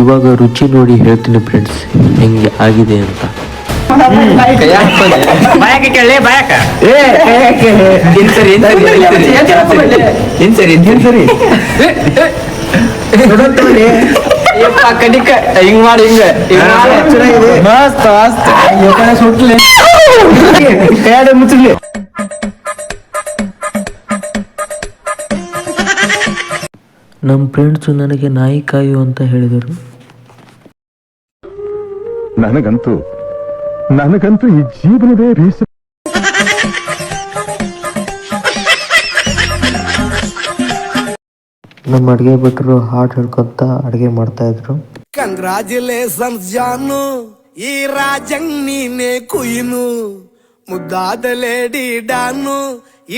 ಇವಾಗ ರುಚಿ ನೋಡಿ ಹೇಳ್ತೀನಿ ಫ್ರೆಂಡ್ಸ್ ಹೆಂಗೆ ಆಗಿದೆ ಅಂತ. ಕಡಿಕ ಹಿಂಗ್ ಮಾಡಿ ಮಸ್ತ್ ಮಸ್ತ್ ಸುಟ್ಲಿ ಮುಚ್ಚಲಿ. ನಮ್ಮ ಫ್ರೆಂಡ್ಸು ನನಗೆ ನಾಯಿ ಕಾಯು ಅಂತ ಹೇಳಿದರು. ನನಗಂತೂ ಈ ಜೀವನವೇ ಬೇಸ. ನಮ್ಮ ಅಡುಗೆ ಭಟ್ರು ಹಾಡು ಹೇಳ್ಕೊಂತ ಅಡುಗೆ ಮಾಡ್ತಾ ಇದ್ರು. ಕಂಗ್ರಾಚುಲೇಷನ್ಸ್ ಜಾನು, ಈ ರಾಜಂಗ್ ನೀನೆ ಕುಯ್ನು, ಮುದ್ದಾದ ಲೇಡಿ ಡಾನು,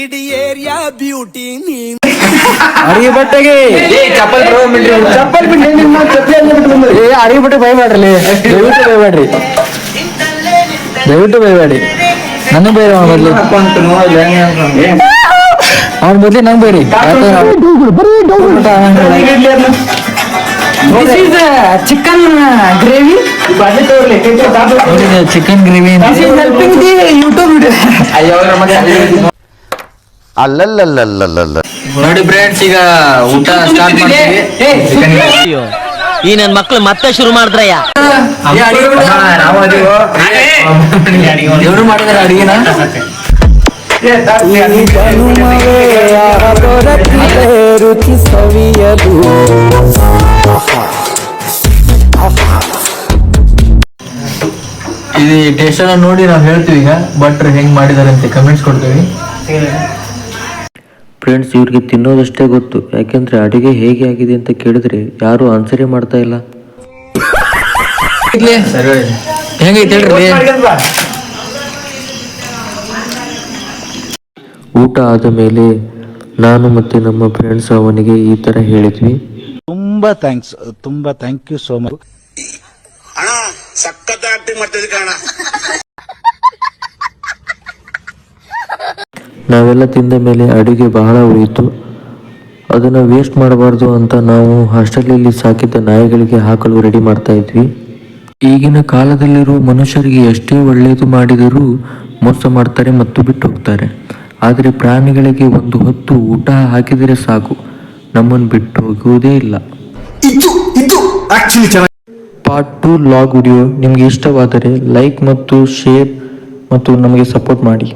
ಇಡೀ ಏರಿಯಾ ಬ್ಯೂಟಿ ನೀನು. ಅಡಿಗೆ ಬಟ್ಟೆಗೆ ಚಪ್ಪಲ್ ಅಡಿಗೆ ಬಟ್ಟೆ ಬೈ ಮಾಡ್ರಿ, ದಯವಿಟ್ಟು ಬೈಬೇಡ್ರಿ. ನನಗೆ ಬೈರಿ ಅವನ ಬದ್ಲಿ, ಅವನ ಬದ್ಲಿ ನಂಗೆ ಬೈರಿ. Chicken gravy, chicken gravy YouTube ನೋಡಿ ಫ್ರೆಂಡ್ಸ್, ಈಗ ಊಟ ಸ್ಟಾರ್ಟ್ ಮಾಡ್ತೀವಿ. ಈ ನನ್ ಮಕ್ಳು ಮತ್ತೆ ಶುರು ಮಾಡಿದ್ರಯ್ಯ. ದೇವ್ರು ಮಾಡಿದಾರೆ ಅಡಿಗೆನ. ರುಚಿ ಸವಿಯದು. ಇದು ಟೇಸ್ಟ್ ಅನ್ನ ನೋಡಿ ನಾವು ಹೇಳ್ತೀವಿ. ಈಗ ಭಟ್ರು ಹೆಂಗ್ ಮಾಡಿದಾರೆ ಅಂತ ಕಮೆಂಟ್ಸ್ ಕೊಡ್ತೀವಿ. ಫ್ರೆಂಡ್ಸ್, ಇವ್ರಿಗೆ ತಿನ್ನೋದಷ್ಟೇ ಗೊತ್ತು, ಯಾಕೆಂದ್ರೆ ಅಡುಗೆ ಹೇಗೆ ಆಗಿದೆ ಅಂತ ಕೇಳಿದ್ರೆ ಯಾರು ಆನ್ಸರೇ ಮಾಡ್ತಾ ಇಲ್ಲ. ಹೆಂಗೈತೆ ಹೇಳ್ರಿ. ಊಟ ಆದ ಮೇಲೆ ನಾನು ಮತ್ತೆ ನಮ್ಮ ಫ್ರೆಂಡ್ಸ್ ಅವನಿಗೆ ಈ ತರ ಹೇಳಿದ್ವಿ. ತುಂಬಾ ಥ್ಯಾಂಕ್ ಯು ಸೋ ಮಚ್ ಅಣ್ಣ, ಸಖತ್ ಆಕ್ಟಿಂಗ್ ಮಾಡ್ತಿದ್ದೆ ಕಣ. ನಾವೆಲ್ಲ ತಿಂದ ಮೇಲೆ ಅಡುಗೆ ಬಹಳ ಉಳಿಯಿತು. ಅದನ್ನು ವೇಸ್ಟ್ ಮಾಡಬಾರ್ದು ಅಂತ ನಾವು ಹಾಸ್ಟೆಲಲ್ಲಿ ಸಾಕಿದ್ದ ನಾಯಿಗಳಿಗೆ ಹಾಕಲು ರೆಡಿ ಮಾಡ್ತಾ ಇದ್ವಿ. ಈಗಿನ ಕಾಲದಲ್ಲಿರುವ ಮನುಷ್ಯರಿಗೆ ಎಷ್ಟೇ ಒಳ್ಳೆಯದು ಮಾಡಿದರೂ ಮೋಸ ಮಾಡ್ತಾರೆ ಮತ್ತು ಬಿಟ್ಟು ಹೋಗ್ತಾರೆ. ಆದರೆ ಪ್ರಾಣಿಗಳಿಗೆ ಒಂದು ಹೊತ್ತು ಊಟ ಹಾಕಿದರೆ ಸಾಕು, ನಮ್ಮನ್ನು ಬಿಟ್ಟು ಹೋಗುವುದೇ ಇಲ್ಲ. ಪಾರ್ಟ್ 2 ಲಾಗ್ ವಿಡಿಯೋ ನಿಮಗೆ ಇಷ್ಟವಾದರೆ ಲೈಕ್ ಮತ್ತು ಶೇರ್ ಮತ್ತು ನಮಗೆ ಸಪೋರ್ಟ್ ಮಾಡಿ.